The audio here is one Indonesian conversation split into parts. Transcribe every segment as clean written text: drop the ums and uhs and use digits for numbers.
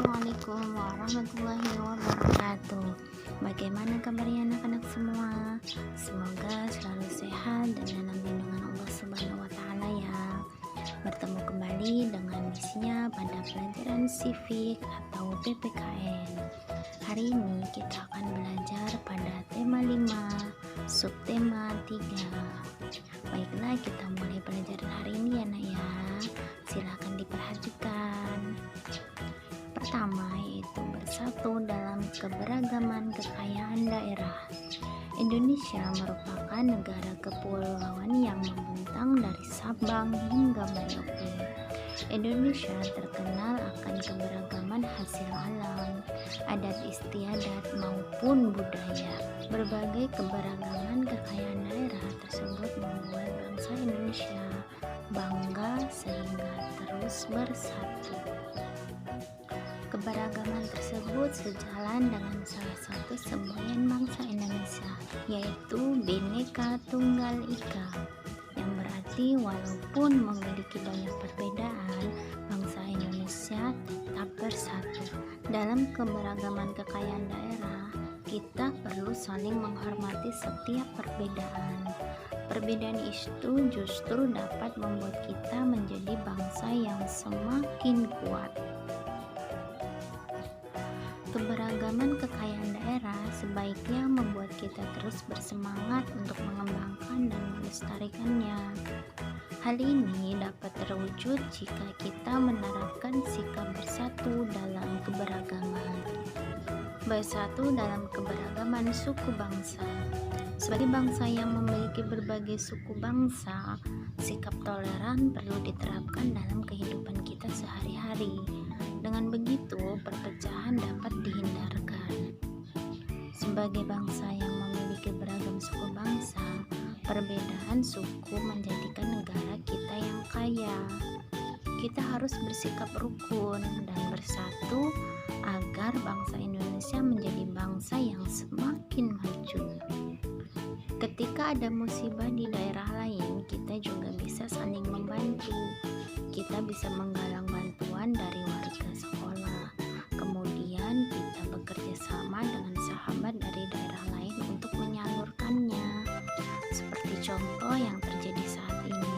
Assalamualaikum warahmatullahi wabarakatuh. Bagaimana kabarnya anak-anak semua? Semoga selalu sehat dan dalam lindungan Allah Subhanahu wa taala ya. Bertemu kembali dengan misinya pada pelajaran civic atau PPKN. Hari ini kita akan belajar pada tema 5, subtema 3. Baiklah, kita mulai pelajaran hari ini ya nak ya. Silakan diperhatikan. Pertama yaitu bersatu dalam keberagaman kekayaan daerah. Indonesia merupakan negara kepulauan yang membentang dari Sabang hingga Merauke. Indonesia terkenal akan keberagaman hasil alam, adat istiadat maupun budaya. Berbagai keberagaman kekayaan daerah tersebut membuat bangsa Indonesia bangga sehingga terus bersatu. Keberagaman tersebut sejalan dengan salah satu semboyan bangsa Indonesia, yaitu Bhinneka Tunggal Ika, yang berarti walaupun memiliki banyak perbedaan, bangsa Indonesia tetap bersatu. Dalam keberagaman kekayaan daerah, kita perlu saling menghormati setiap perbedaan. Perbedaan itu justru dapat membuat kita menjadi bangsa yang semakin kuat. Keberagaman kekayaan daerah sebaiknya membuat kita terus bersemangat untuk mengembangkan dan melestarikannya. Hal ini dapat terwujud jika kita menerapkan sikap bersatu dalam keberagaman. Bersatu dalam keberagaman suku bangsa. Sebagai bangsa yang memiliki berbagai suku bangsa, sikap toleran perlu diterapkan dalam kehidupan kita sehari-hari. Dengan begitu, perpecahan dapat dihindarkan. Sebagai bangsa yang memiliki beragam suku bangsa, perbedaan suku menjadikan negara kita yang kaya. Kita harus bersikap rukun dan bersatu agar bangsa Indonesia menjadi bangsa yang semakin maju. Ketika ada musibah di daerah lain, kita juga bisa saling membantu. Kita bisa menggalang bantuan dari warga sekolah. Kemudian kita bekerja sama dengan sahabat dari daerah lain untuk menyalurkannya. Seperti contoh yang terjadi saat ini,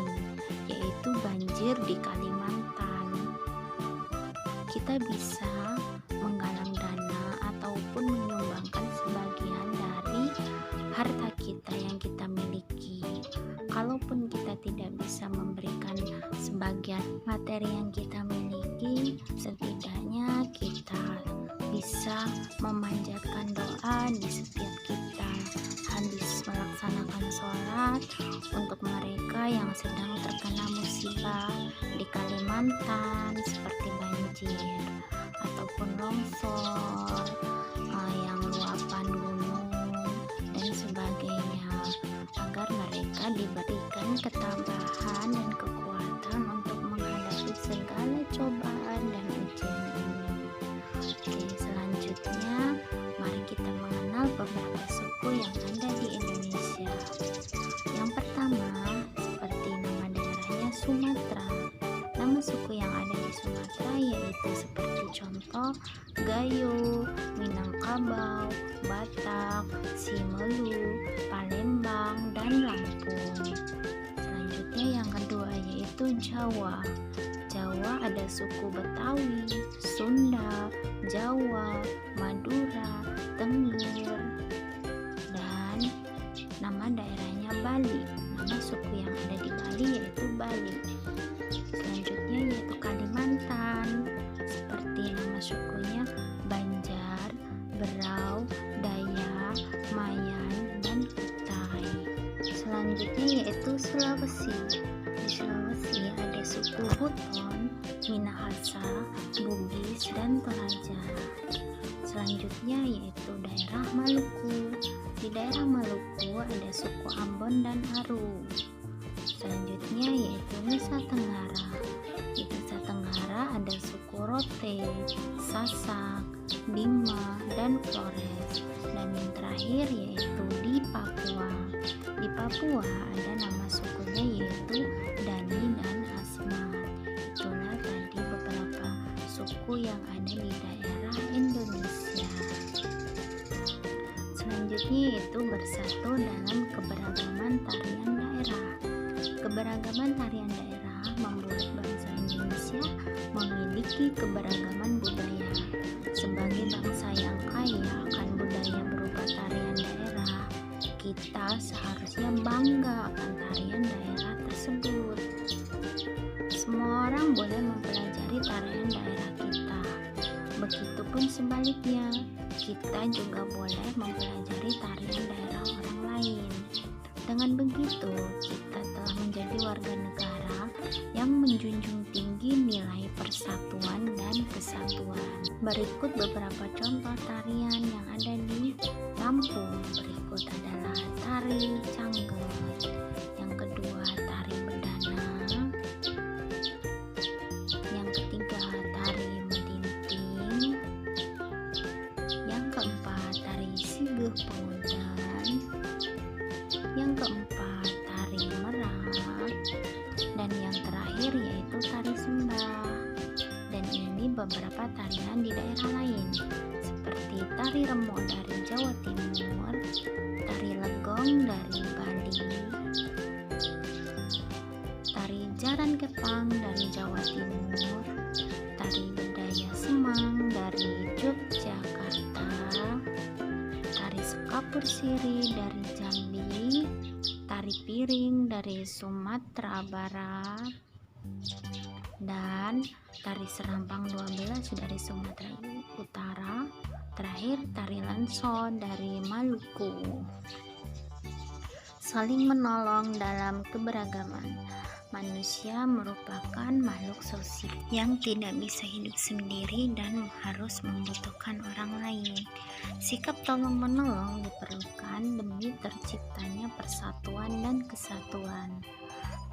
yaitu banjir di Kalimantan. Kita bisa menggalang dana ataupun menyumbangkan sebagian dari harta kita yang kita miliki. Kalaupun kita tidak bisa memberikan sebagian materi yang kita miliki, setidaknya kita bisa memanjatkan doa di setiap kita habis melaksanakan sholat untuk mereka yang sedang terkena musibah di Kalimantan seperti banjir ataupun longsor, yang luapan gunung dan sebagainya, agar mereka diberikan ketabahan dan kekuatan untuk menghadapi segala cobaan dan ujian ini. Oke, selanjutnya mari kita mengenal beberapa suku yang ada di Indonesia. Yang pertama, seperti nama daerahnya Sumatera. Nama suku yang ada di Sumatera yaitu seperti contoh Gayo, Minangkabau, Batak, Simelu, Palembang, dan Lampung. Selanjutnya yang kedua yaitu Jawa. Jawa ada suku Betawi, Sunda, Jawa, Madura, Tengger, dan nama daerahnya Bali. Nama suku yang ada di Bali yaitu Bali. Selanjutnya yaitu Kalimantan, seperti nama sukunya Banjar, Berau, Dayak, Mayan, dan Kutai. Selanjutnya yaitu Sulawesi. Di Sulawesi ada suku Buton, Minahasa, Bugis, dan Toraja. Selanjutnya yaitu daerah Maluku. Di daerah Maluku ada suku Ambon dan Aru. Selanjutnya yaitu Nusa Tenggara. Di Nusa Tenggara ada suku Rote, Sasak, Bima, dan Flores. Dan yang terakhir yaitu di Papua. Di Papua ada nama sukunya yaitu Dani dan Asmat. Itulah tadi beberapa suku yang ada di daerah Indonesia. Selanjutnya yaitu bersatu dalam keberagaman tarian daerah. Keberagaman tarian daerah membuat bangsa Indonesia memiliki keberagaman budaya. Sebagai bangsa yang kaya akan budaya berupa tarian daerah, kita seharusnya bangga akan tarian daerah tersebut. Semua orang boleh mempelajari tarian daerah kita. Begitupun sebaliknya, kita juga boleh mempelajari tarian daerah orang lain. Dengan begitu, kita telah menjadi warga negara yang menjunjung tinggi nilai persatuan dan kesatuan. Berikut beberapa contoh tarian yang ada di Lampung. Berikut adalah tari Canggut, yang kedua tari Bedana, yang ketiga tari Medinting, yang keempat tari Siguh Pengundan, yang keempat tari Merak, dan yang terakhir yaitu tari Sembah. Dan ini beberapa tarian di daerah lain seperti tari Remo dari Jawa Timur, tari Legong dari Bali, tari Jaran Kepang dari Jawa Timur, tari Bedaya Semang dari Yogyakarta, tari Sekapur Siri dari Jambi, tari Piring dari Sumatera Barat, dan tari Serampang 12 dari Sumatera Utara. Terakhir tari Lanso dari Maluku. Saling menolong dalam keberagaman. Manusia merupakan makhluk sosial yang tidak bisa hidup sendiri dan harus membutuhkan orang lain. Sikap tolong-menolong diperlukan demi terciptanya persatuan dan kesatuan.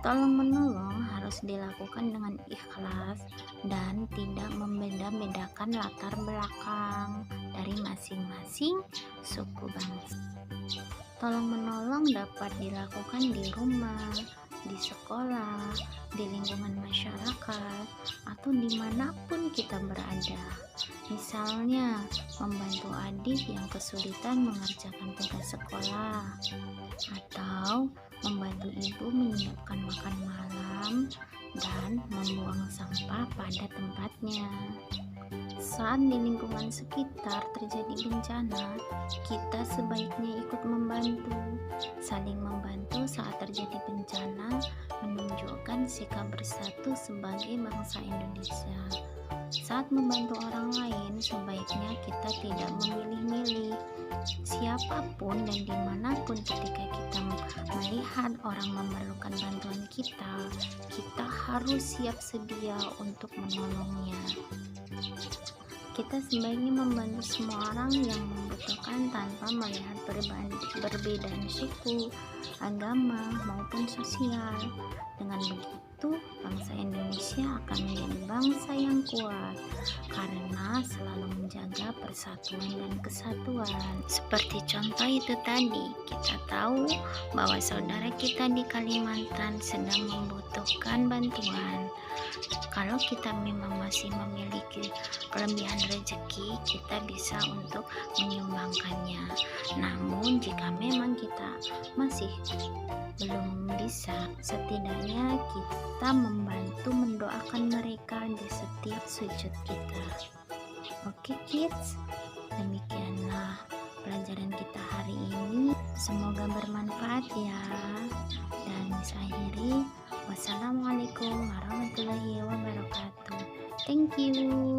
Tolong-menolong harus dilakukan dengan ikhlas dan tidak membeda-bedakan latar belakang dari masing-masing suku bangsa. Tolong-menolong dapat dilakukan di rumah, di sekolah, di lingkungan masyarakat, atau dimanapun kita berada. Misalnya, membantu adik yang kesulitan mengerjakan tugas sekolah, atau membantu ibu menyiapkan makan malam dan membuang sampah pada tempatnya. Saat di lingkungan sekitar terjadi bencana, kita sebaiknya ikut membantu. Saling membantu saat terjadi bencana menunjukkan sikap bersatu sebagai bangsa Indonesia. Saat membantu orang lain, sebaiknya kita tidak memilih-milih siapapun dan dimanapun. Ketika kita melihat orang memerlukan bantuan kita harus siap sedia untuk menolongnya. Kita sebaiknya membantu semua orang yang membutuhkan tanpa melihat perbedaan suku, agama, maupun sosial. Dengan begitu, bangsa Indonesia akan menjadi bangsa yang kuat karena selalu menjaga persatuan dan kesatuan. Seperti contoh itu tadi, kita tahu bahwa saudara kita di Kalimantan sedang membutuhkan bantuan. Kalau kita memang masih memiliki kelebihan rezeki, kita bisa untuk menyumbangkannya. Namun jika memang kita masih belum bisa, setidaknya kita membantu mendoakan mereka di setiap sujud kita. Oke kids, demikianlah pelajaran kita hari ini. Semoga bermanfaat ya. Dan saya akhiri, wassalamualaikum warahmatullahi wabarakatuh. Thank you.